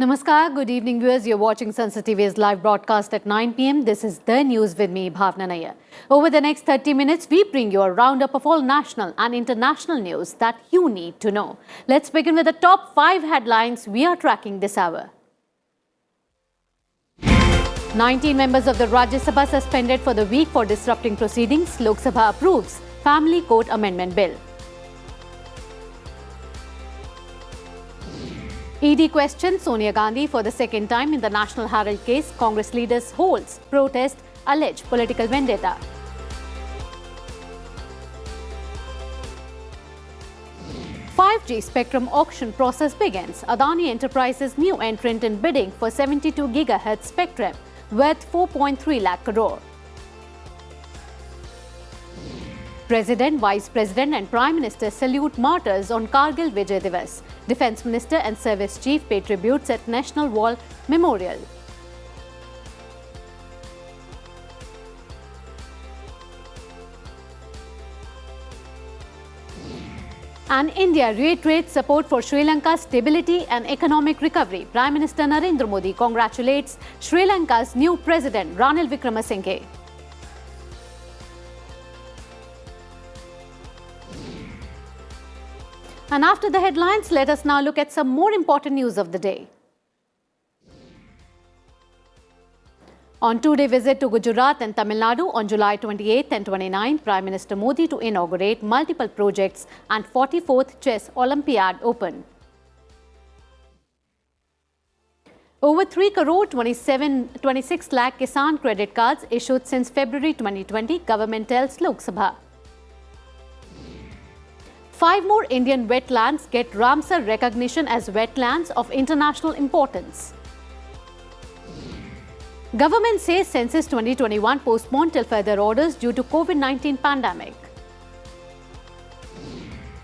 Namaskar, good evening viewers. You're watching Sansad TV's live broadcast at 9 p.m. This is The News with me, Bhawna Nayar. Over the next 30 minutes, we bring you a roundup of all national and international news that you need to know. Let's begin with the top 5 headlines we are tracking this hour. 19 members of the Rajya Sabha suspended for the week for disrupting proceedings. Lok Sabha approves Family Court Amendment Bill. ED questions Sonia Gandhi for the second time in the National Herald case. Congress leaders holds protest, allege political vendetta. "5G spectrum auction process begins. Adani Enterprises new entrant in bidding for 72 GHz spectrum worth 4.3 lakh crore. President, Vice President and Prime Minister salute martyrs on Kargil Vijay Divas. Defence Minister and Service Chief pay tributes at National War Memorial. And India reiterates support for Sri Lanka's stability and economic recovery. Prime Minister Narendra Modi congratulates Sri Lanka's new President Ranil Wickremesinghe. And after the headlines, let us now look at some more important news of the day. On two-day visit to Gujarat and Tamil Nadu on July 28th and 29th, Prime Minister Modi to inaugurate multiple projects and 44th Chess Olympiad open. Over 3 crore 26 lakh Kisan credit cards issued since February 2020, government tells Lok Sabha. 5 more Indian wetlands get Ramsar recognition as wetlands of international importance. Government says Census 2021 postponed till further orders due to COVID-19 pandemic.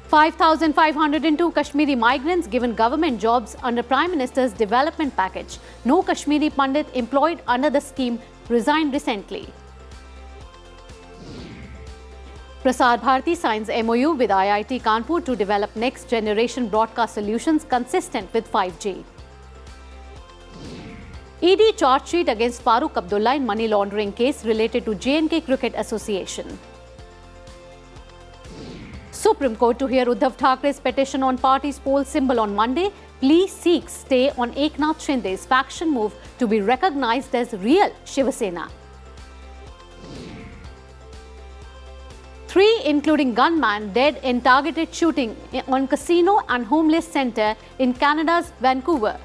5,502 Kashmiri migrants given government jobs under Prime Minister's development package. No Kashmiri Pandit employed under the scheme resigned recently. Prasar Bharati signs MOU with IIT Kanpur to develop next-generation broadcast solutions consistent with 5G. ED charge sheet against Farooq Abdullah in money laundering case related to J&K Cricket Association. Supreme Court to hear Uddhav Thackeray's petition on party's poll symbol on Monday. Plea seeks stay on Eknath Shinde's faction move to be recognized as real Shiva Sena. 3, including gunman, dead in targeted shooting on casino and homeless center in Canada's Vancouver.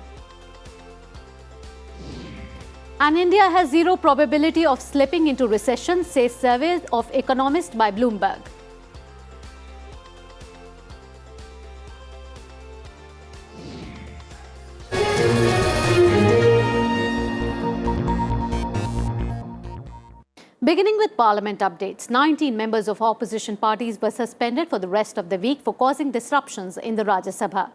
And India has zero probability of slipping into recession, says survey of economists by Bloomberg. Beginning with Parliament updates, 19 members of opposition parties were suspended for the rest of the week for causing disruptions in the Rajya Sabha.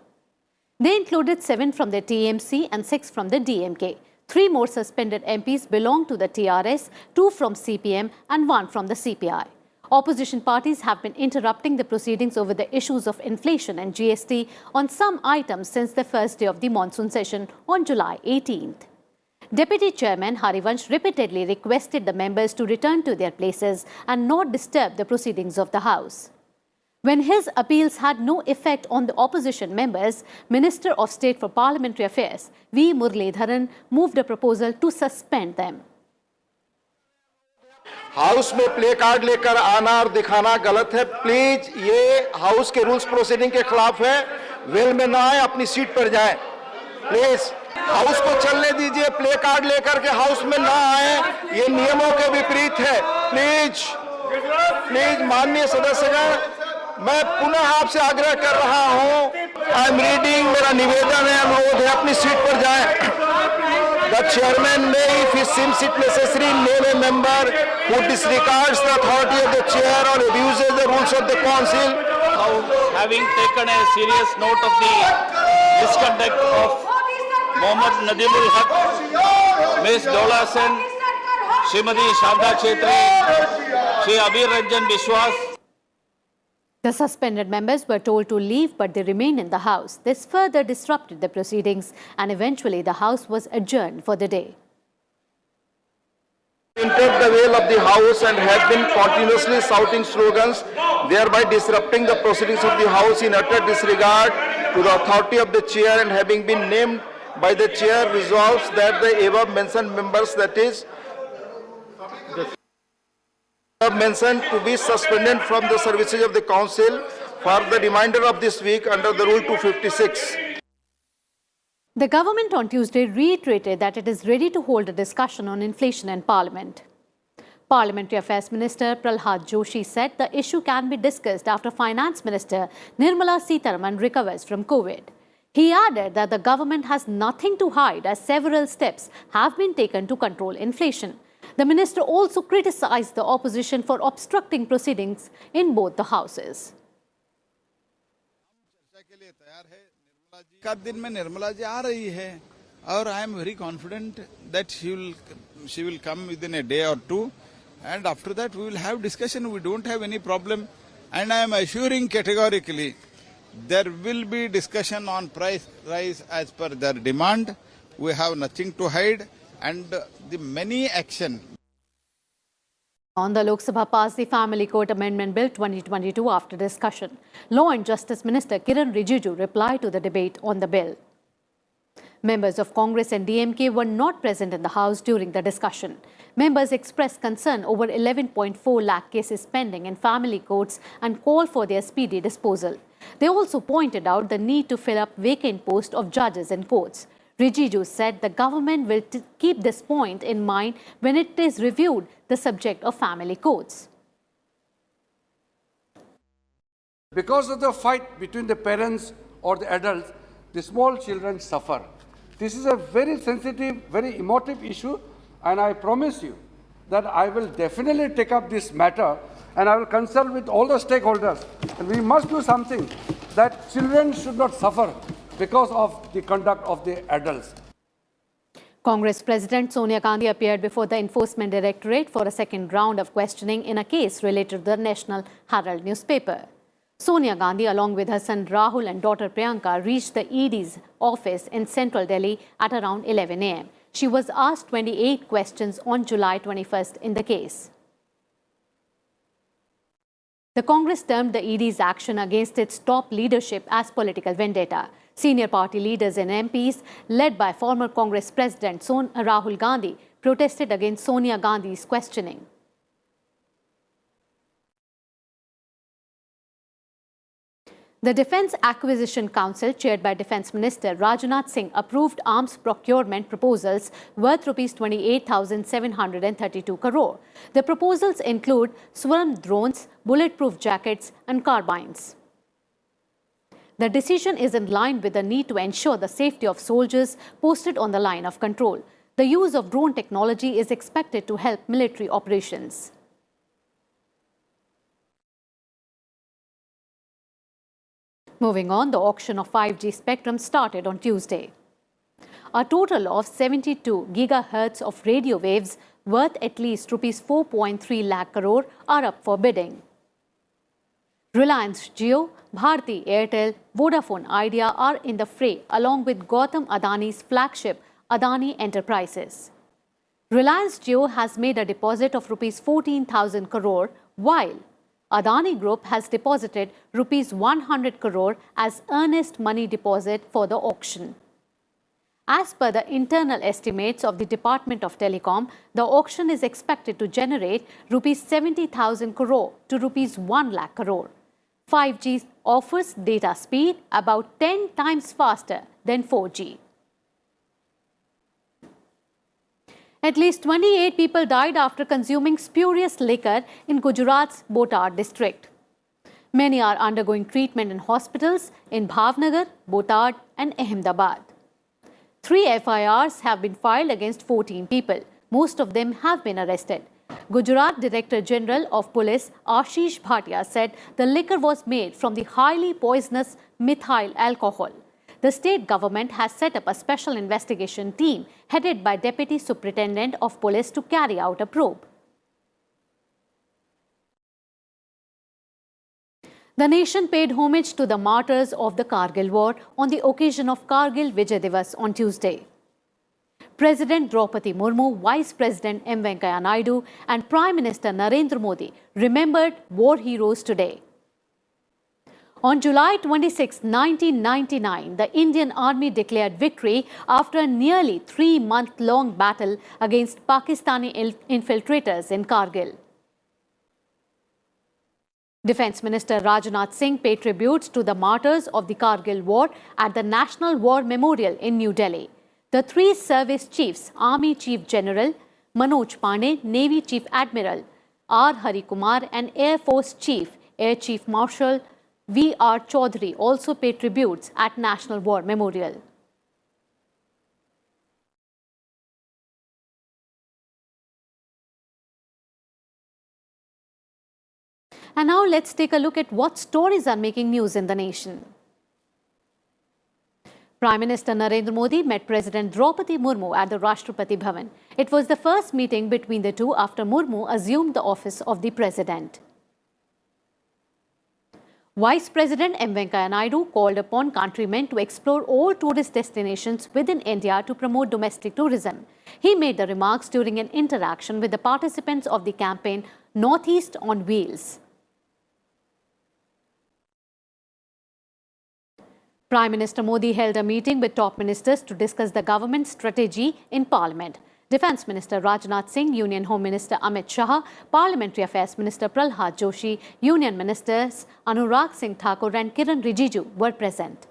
They included 7 from the TMC and 6 from the DMK. 3 more suspended MPs belong to the TRS, 2 from CPM and 1 from the CPI. Opposition parties have been interrupting the proceedings over the issues of inflation and GST on some items since the first day of the monsoon session on July 18th. Deputy Chairman Harivansh repeatedly requested the members to return to their places and not disturb the proceedings of the House. When his appeals had no effect on the opposition members, Minister of State for Parliamentary Affairs V. Muralidharan moved a proposal to suspend them. House में play card लेकर आना और दिखाना गलत है। Please ये house के rules proceeding के खिलाफ है। वेल में ना आए, अपनी सीट पर जाएं। प्लीज हाउस को चलने दीजिए। प्ले कार्ड लेकर के हाउस में ना आए, ये नियमों के विपरीत है। प्लीज माननीय सदस्यगण, मैं पुनः आपसे आग्रह कर रहा हूं। आई एम रीडिंग, मेरा निवेदन है, अनुरोध है, अपनी सीट पर जाएं। The chairman may, if he seems it necessary, name a member who disregards the authority of the chair or abuses the rules of the council. Having taken a serious note of the misconduct of Mohammad Nadimul Haq, Ms. Dola Sen, Srimati Shadha Chetri, Shri Abir Ranjan Biswas, The suspended members were told to leave, but they remained in the House. This further disrupted the proceedings, and eventually the House was adjourned for the day. Entered the veil of the House and have been continuously shouting slogans, thereby disrupting the proceedings of the House in utter disregard to the authority of the chair, and having been named by the chair, resolves that the above mentioned members, that is, mentioned to be suspended from the services of the Council for the remainder of this week under the Rule 256. The government on Tuesday reiterated that it is ready to hold a discussion on inflation in Parliament. Parliamentary Affairs Minister Pralhad Joshi said the issue can be discussed after Finance Minister Nirmala Sitharaman recovers from COVID. He added that the government has nothing to hide as several steps have been taken to control inflation. The minister also criticized the opposition for obstructing proceedings in both the houses. का दिन में निर्मला जी आ रही है और I am very confident that she will come within a day or two, and after that we will have discussion. We don't have any problem, and I am assuring categorically there will be discussion on price rise as per their demand. We have nothing to hide, and the many action. On the Lok Sabha passed the Family Court Amendment Bill 2022 after discussion. Law and Justice Minister Kiran Rijiju replied to the debate on the bill. Members of Congress and DMK were not present in the House during the discussion. Members expressed concern over 11.4 lakh cases pending in family courts and called for their speedy disposal. They also pointed out the need to fill up vacant posts of judges in courts. Rijiju said the government will keep this point in mind when it is reviewed the subject of family courts. Because of the fight between the parents or the adults, the small children suffer. This is a very sensitive, very emotive issue, and I promise you that I will definitely take up this matter and I will consult with all the stakeholders. And we must do something that children should not suffer because of the conduct of the adults. Congress President Sonia Gandhi appeared before the Enforcement Directorate for a second round of questioning in a case related to the National Herald newspaper. Sonia Gandhi, along with her son Rahul and daughter Priyanka, reached the ED's office in central Delhi at around 11 a.m. She was asked 28 questions on July 21st in the case. The Congress termed the ED's action against its top leadership as political vendetta. Senior party leaders and MPs, led by former Congress President Rahul Gandhi, protested against Sonia Gandhi's questioning. The Defence Acquisition Council, chaired by Defence Minister Rajnath Singh, approved arms procurement proposals worth Rs 28,732 crore. The proposals include swarm drones, bulletproof jackets and carbines. The decision is in line with the need to ensure the safety of soldiers posted on the line of control. The use of drone technology is expected to help military operations. Moving on, the auction of 5G spectrum started on Tuesday. A total of 72 gigahertz of radio waves worth at least Rs 4.3 lakh crore are up for bidding. Reliance Jio, Bharti Airtel, Vodafone Idea are in the fray along with Gautam Adani's flagship Adani Enterprises. Reliance Jio has made a deposit of Rs 14,000 crore while Adani Group has deposited Rs 100 crore as earnest money deposit for the auction. As per the internal estimates of the Department of Telecom, the auction is expected to generate Rs 70,000 crore to Rs 1 lakh crore. 5G offers data speed about 10 times faster than 4G. At least 28 people died after consuming spurious liquor in Gujarat's Botad district. Many are undergoing treatment in hospitals in Bhavnagar, Botad and Ahmedabad. 3 FIRs have been filed against 14 people. Most of them have been arrested. Gujarat Director General of Police Ashish Bhatia said the liquor was made from the highly poisonous methyl alcohol. The state government has set up a special investigation team headed by Deputy Superintendent of Police to carry out a probe. The nation paid homage to the martyrs of the Kargil war on the occasion of Kargil Vijay Divas on Tuesday. President Draupadi Murmu, Vice President M. Venkaiah Naidu and Prime Minister Narendra Modi remembered war heroes today. On July 26, 1999, the Indian Army declared victory after a nearly 3-month-long battle against Pakistani infiltrators in Kargil. Defence Minister Rajnath Singh paid tributes to the martyrs of the Kargil war at the National War Memorial in New Delhi. The 3 service chiefs, Army Chief General Manoj Pandey, Navy Chief Admiral R. Hari Kumar and Air Force Chief Air Chief Marshal V.R. Chaudhary also paid tributes at National War Memorial. And now let's take a look at what stories are making news in the nation. Prime Minister Narendra Modi met President Draupadi Murmu at the Rashtrapati Bhavan. It was the first meeting between the two after Murmu assumed the office of the president. Vice President M. Venkaiah Naidu called upon countrymen to explore all tourist destinations within India to promote domestic tourism. He made the remarks during an interaction with the participants of the campaign Northeast on Wheels. Prime Minister Modi held a meeting with top ministers to discuss the government's strategy in Parliament. Defence Minister Rajnath Singh, Union Home Minister Amit Shah, Parliamentary Affairs Minister Pralhad Joshi, Union Ministers Anurag Singh Thakur and Kiran Rijiju were present.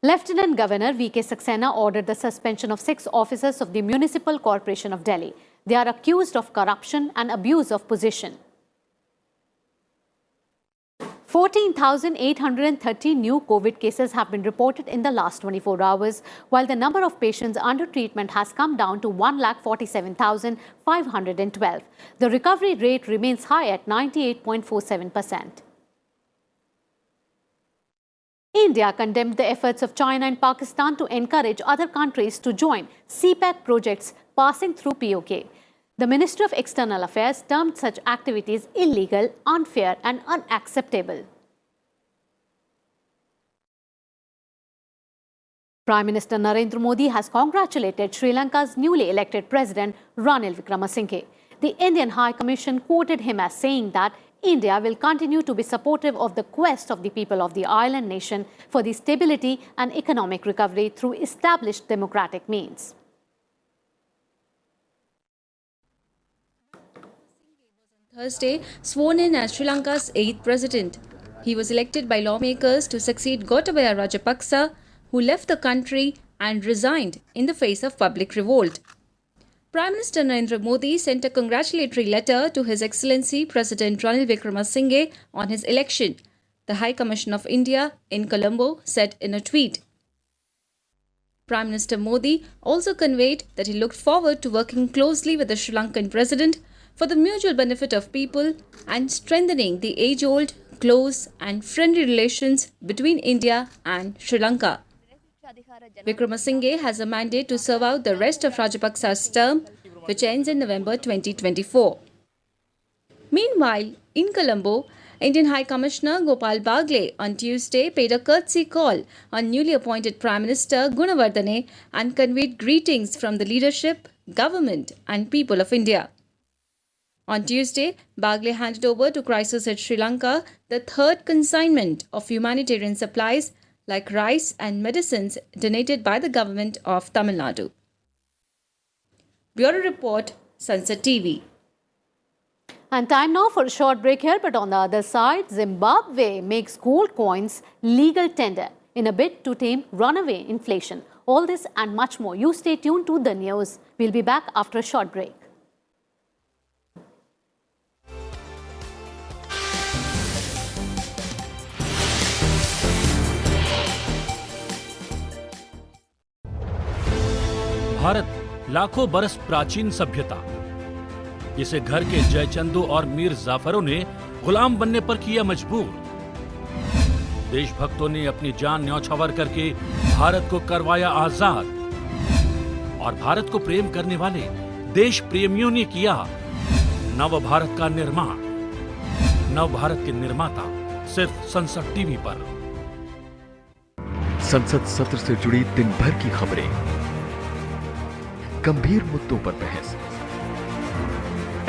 Lieutenant Governor V.K. Saxena ordered the suspension of 6 officers of the Municipal Corporation of Delhi. They are accused of corruption and abuse of position. 14,830 new COVID cases have been reported in the last 24 hours, while the number of patients under treatment has come down to 1,47,512. The recovery rate remains high at 98.47%. India condemned the efforts of China and Pakistan to encourage other countries to join Cpac projects passing through POK. The Ministry of External Affairs termed such activities illegal, unfair and unacceptable. Prime Minister Narendra Modi has congratulated Sri Lanka's newly elected President Ranil Wickremesinghe. The Indian High Commission quoted him as saying that India will continue to be supportive of the quest of the people of the island nation for the stability and economic recovery through established democratic means. Thursday, sworn in as Sri Lanka's 8th president. He was elected by lawmakers to succeed Gotabaya Rajapaksa, who left the country and resigned in the face of public revolt. Prime Minister Narendra Modi sent a congratulatory letter to His Excellency President Ranil Wickremesinghe on his election, the High Commission of India in Colombo said in a tweet. Prime Minister Modi also conveyed that he looked forward to working closely with the Sri Lankan president for the mutual benefit of people and strengthening the age-old, close and friendly relations between India and Sri Lanka. Wickremesinghe has a mandate to serve out the rest of Rajapaksa's term, which ends in November 2024. Meanwhile, in Colombo, Indian High Commissioner Gopal Bagle on Tuesday paid a courtesy call on newly appointed Prime Minister Gunawardene and conveyed greetings from the leadership, government and people of India. On Tuesday, Bagle handed over to crisis at Sri Lanka the 3rd consignment of humanitarian supplies like rice and medicines donated by the government of Tamil Nadu. Bureau Report, Sansad TV. And time now for a short break here, but on the other side, Zimbabwe makes gold coins legal tender in a bid to tame runaway inflation. All this and much more. You stay tuned to the news. We'll be back after a short break. Bharat लाखों बरस प्राचीन सभ्यता, इसे घर के जयचंदू और मीर जाफरों ने गुलाम बनने पर किया मजबूर। देशभक्तों ने अपनी जान न्यौछावर करके भारत को करवाया आजाद और भारत को प्रेम करने वाले देश प्रेमियों ने किया नव भारत का निर्माण। नवभारत के निर्माता सिर्फ संसद टीवी पर। संसद सत्र से जुड़ी दिन भर की खबरें, गंभीर मुद्दों पर बहस,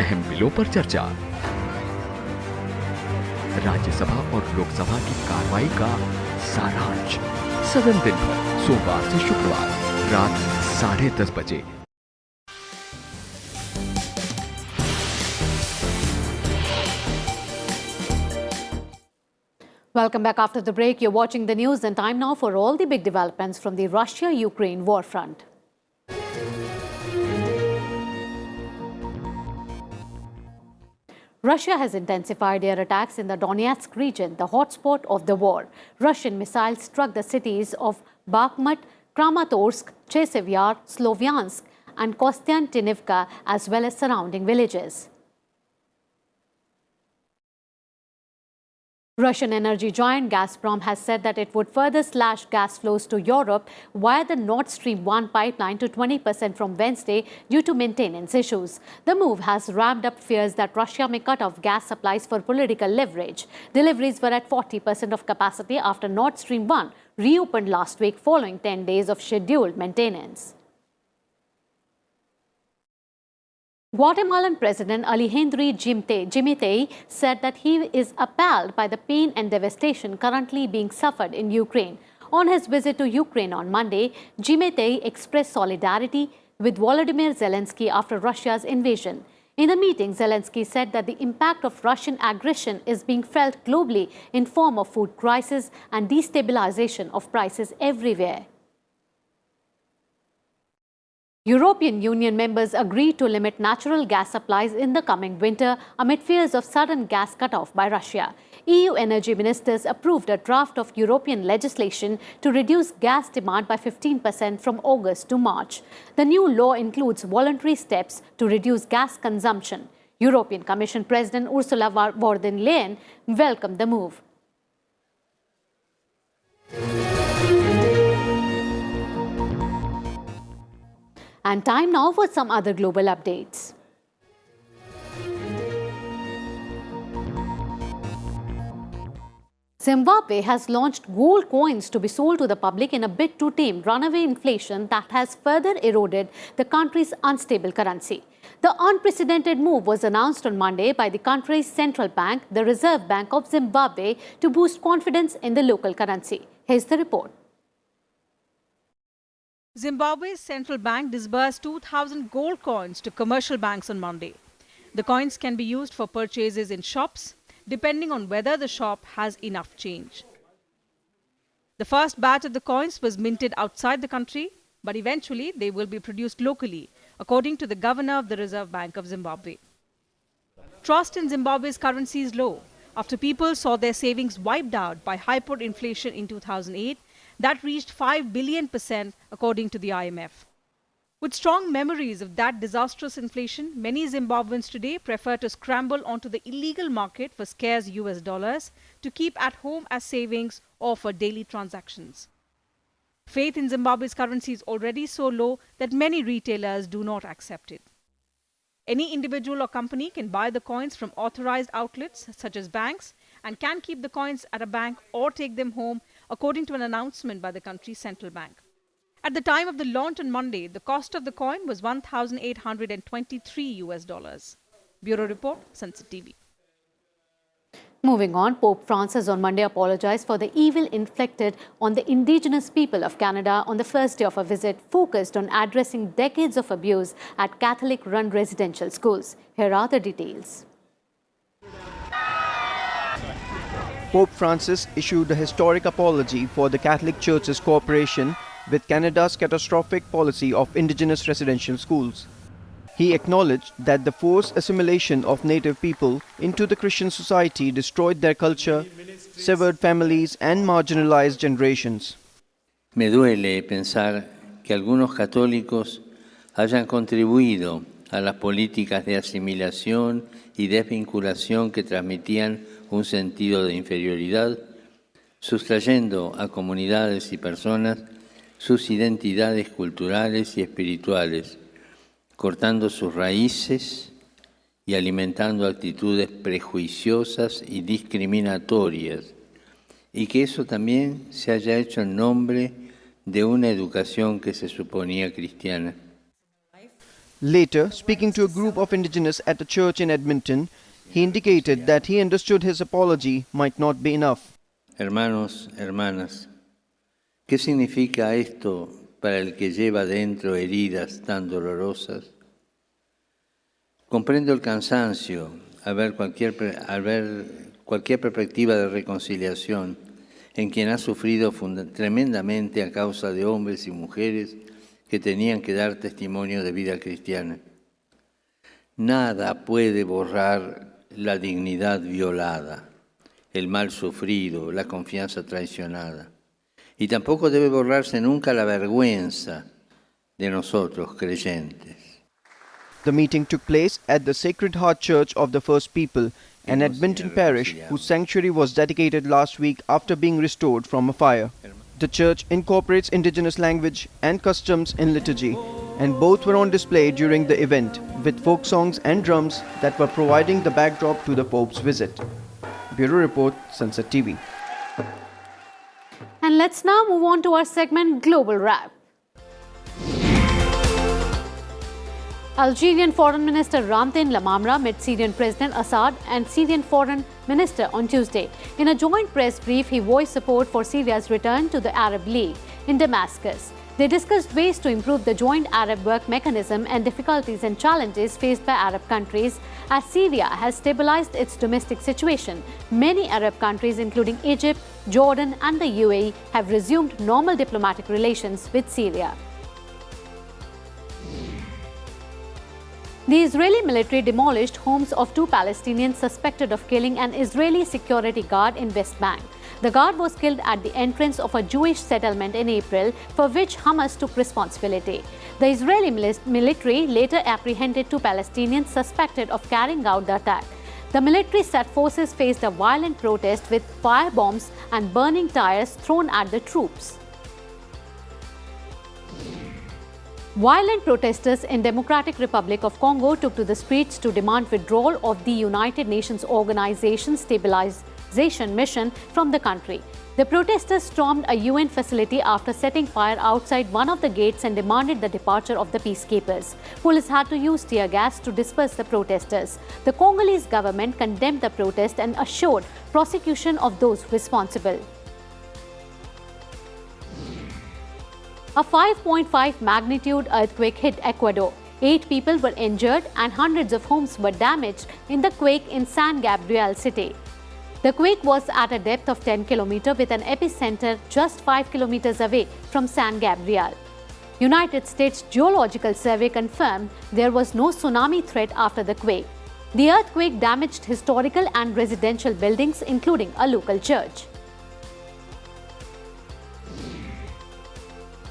अहम बिलों पर चर्चा, राज्यसभा और लोकसभा की कार्रवाई का सारांश सदन दिन भर सोमवार से शुक्रवार रात 10:30 बजे। Welcome back after the break. You're watching the news and time now for all the big developments from the Russia-Ukraine war front. Russia has intensified air attacks in the Donyask region, the hotspot of the war. Russian missiles struck the cities of Bakhmut, Kramatorsk, Chasiv Yar, Sloviansk and Kostiantynivka as well as surrounding villages. Russian energy giant Gazprom has said that it would further slash gas flows to Europe via the Nord Stream 1 pipeline to 20% from Wednesday due to maintenance issues. The move has ramped up fears that Russia may cut off gas supplies for political leverage. Deliveries were at 40% of capacity after Nord Stream 1 reopened last week following 10 days of scheduled maintenance. Guatemalan President Alejandro Giménez said that he is appalled by the pain and devastation currently being suffered in Ukraine. On his visit to Ukraine on Monday, Giménez expressed solidarity with Volodymyr Zelensky after Russia's invasion. In the meeting, Zelensky said that the impact of Russian aggression is being felt globally in form of food crisis and destabilization of prices everywhere. European Union members agreed to limit natural gas supplies in the coming winter amid fears of sudden gas cut-off by Russia. EU energy ministers approved a draft of European legislation to reduce gas demand by 15% from August to March. The new law includes voluntary steps to reduce gas consumption. European Commission President Ursula von der Leyen welcomed the move. And time now for some other global updates. Zimbabwe has launched gold coins to be sold to the public in a bid to tame runaway inflation that has further eroded the country's unstable currency. The unprecedented move was announced on Monday by the country's central bank, the Reserve Bank of Zimbabwe, to boost confidence in the local currency. Here's the report. Zimbabwe's central bank disbursed 2,000 gold coins to commercial banks on Monday. The coins can be used for purchases in shops, depending on whether the shop has enough change. The first batch of the coins was minted outside the country, but eventually they will be produced locally, according to the governor of the Reserve Bank of Zimbabwe. Trust in Zimbabwe's currency is low after people saw their savings wiped out by hyperinflation in 2008 that reached 5 billion% according to the IMF. With strong memories of that disastrous inflation, many Zimbabweans today prefer to scramble onto the illegal market for scarce US dollars to keep at home as savings or for daily transactions. Faith in Zimbabwe's currency is already so low that many retailers do not accept it. Any individual or company can buy the coins from authorized outlets such as banks and can keep the coins at a bank or take them home, according to an announcement by the country's central bank. At the time of the launch on Monday, the cost of the coin was $1,823. Bureau Report, Sansad TV. Moving on, Pope Francis on Monday apologized for the evil inflicted on the indigenous people of Canada on the first day of a visit focused on addressing decades of abuse at Catholic-run residential schools. Here are the details. Pope Francis issued a historic apology for the Catholic Church's cooperation with Canada's catastrophic policy of Indigenous residential schools. He acknowledged that the forced assimilation of native people into the Christian society destroyed their culture, severed families and marginalized generations. Me duele pensar que algunos católicos hayan contribuido a las políticas de asimilación y desvinculación que transmitían un sentido de inferioridad, sustrayendo a comunidades y personas sus identidades culturales y espirituales, cortando sus raíces y alimentando actitudes prejuiciosas y discriminatorias, y que eso también se haya hecho en nombre de una educación que se suponía cristiana. Later, speaking to a group of indigenous at a church in Edmonton, he indicated that he understood his apology might not be enough. Hermanos, hermanas, ¿qué significa esto para el que lleva dentro heridas tan dolorosas? Comprendo el cansancio al ver cualquier perspectiva de reconciliación en quien ha sufrido tremendamente a causa de hombres y mujeres que tenían que dar testimonio de vida cristiana. Nada puede borrar la dignidad violada, el mal sufrido, la confianza traicionada. Y tampoco debe borrarse nunca la vergüenza de nosotros creyentes. The meeting took place at the Sacred Heart Church of the First People, an Edmonton parish whose sanctuary was dedicated last week after being restored from a fire. The church incorporates indigenous language and customs in liturgy, and both were on display during the event, with folk songs and drums that were providing the backdrop to the Pope's visit. Bureau Report, Sansad TV. And let's now move on to our segment Global Wrap. Algerian Foreign Minister Ramtin Lamamra met Syrian President Assad and Syrian Foreign Minister on Tuesday. In a joint press brief, he voiced support for Syria's return to the Arab League in Damascus. They discussed ways to improve the joint Arab work mechanism and difficulties and challenges faced by Arab countries as Syria has stabilized its domestic situation. Many Arab countries, including Egypt, Jordan and the UAE, have resumed normal diplomatic relations with Syria. The Israeli military demolished homes of 2 Palestinians suspected of killing an Israeli security guard in West Bank. The guard was killed at the entrance of a Jewish settlement in April, for which Hamas took responsibility. The Israeli military later apprehended 2 Palestinians suspected of carrying out the attack. The military said forces faced a violent protest with firebombs and burning tires thrown at the troops. Violent protesters in Democratic Republic of Congo took to the streets to demand withdrawal of the United Nations Organization Stabilization Mission from the country. The protesters stormed a UN facility after setting fire outside one of the gates and demanded the departure of the peacekeepers. Police had to use tear gas to disperse the protesters. The Congolese government condemned the protest and assured prosecution of those responsible. A 5.5 magnitude earthquake hit Ecuador. 8 people were injured and hundreds of homes were damaged in the quake in San Gabriel City. The quake was at a depth of 10 km with an epicenter just 5 km away from San Gabriel. United States Geological Survey confirmed there was no tsunami threat after the quake. The earthquake damaged historical and residential buildings, including a local church.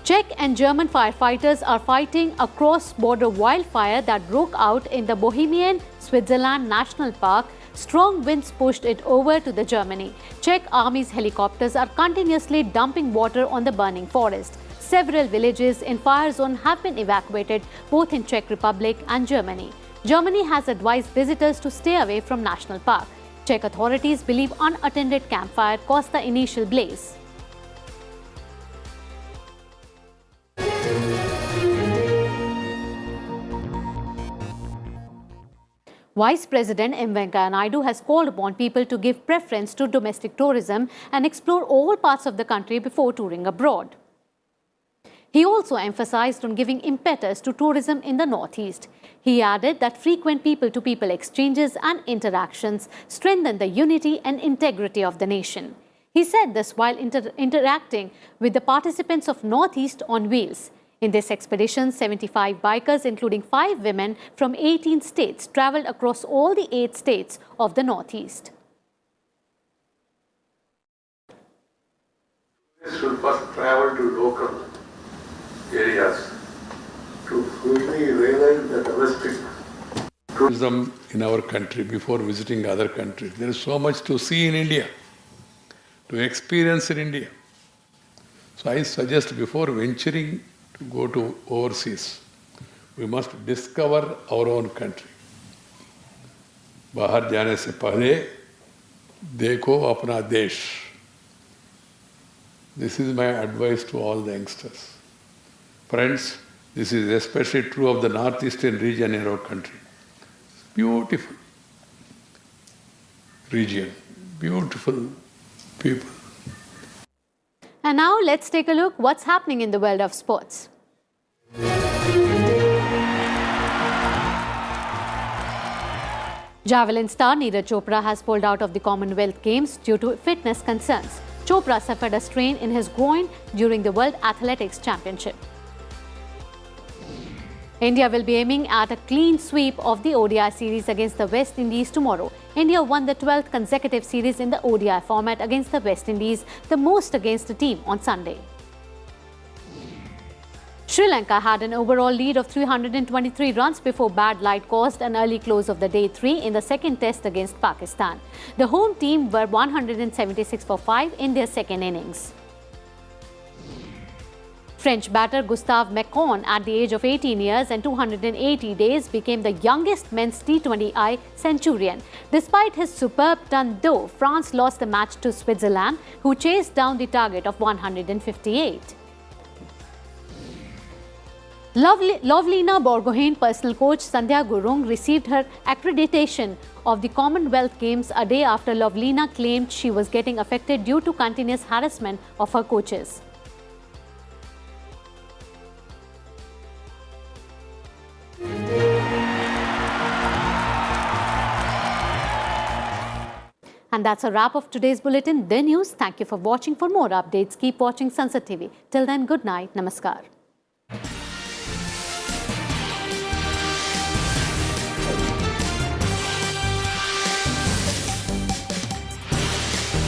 Czech and German firefighters are fighting a cross-border wildfire that broke out in the Bohemian Switzerland National Park. Strong winds pushed it over to the Germany. Czech army's helicopters are continuously dumping water on the burning forest. Several villages in fire zone have been evacuated both in Czech Republic and Germany. Germany has advised visitors to stay away from National Park. Czech authorities believe unattended campfire caused the initial blaze. Vice President M. Venkaiah Naidu has called upon people to give preference to domestic tourism and explore all parts of the country before touring abroad. He also emphasized on giving impetus to tourism in the Northeast. He added that frequent people-to-people exchanges and interactions strengthen the unity and integrity of the nation. He said this while interacting with the participants of Northeast on Wheels. In this expedition, 75 bikers, including 5 women from 18 states, traveled across all the 8 states of the Northeast. This will first travel to local areas to fully realize the domestic tourism in our country before visiting other countries. There is so much to see in India, to experience in India. So I suggest before venturing to go to overseas, we must discover our own country. बाहर जाने से पहले देखो अपना देश. This is my advice to all the youngsters. Friends, this is especially true of the northeastern region in our country. Beautiful region, beautiful people. And now let's take a look what's happening in the world of sports. Javelin star Neera Chopra has pulled out of the Commonwealth Games due to fitness concerns. Chopra suffered a strain in his groin during the World Athletics Championship. India will be aiming at a clean sweep of the ODI series against the West Indies tomorrow. India won the 12th consecutive series in the ODI format against the West Indies, the most against a team on Sunday. Sri Lanka had an overall lead of 323 runs before bad light caused an early close of the day 3 in the second test against Pakistan. The home team were 176 for 5 in their second innings. French batter Gustave McCon, at the age of 18 years and 280 days, became the youngest men's T20I centurion. Despite his superb ton though, France lost the match to Switzerland, who chased down the target of 158. Lovelina Borgohain personal coach Sandhya Gurung received her accreditation of the Commonwealth Games a day after Lovelina claimed she was getting affected due to continuous harassment of her coaches. And that's a wrap of today's bulletin, The News. Thank you for watching. For more updates, keep watching Sansad TV. Till then, good night. Namaskar.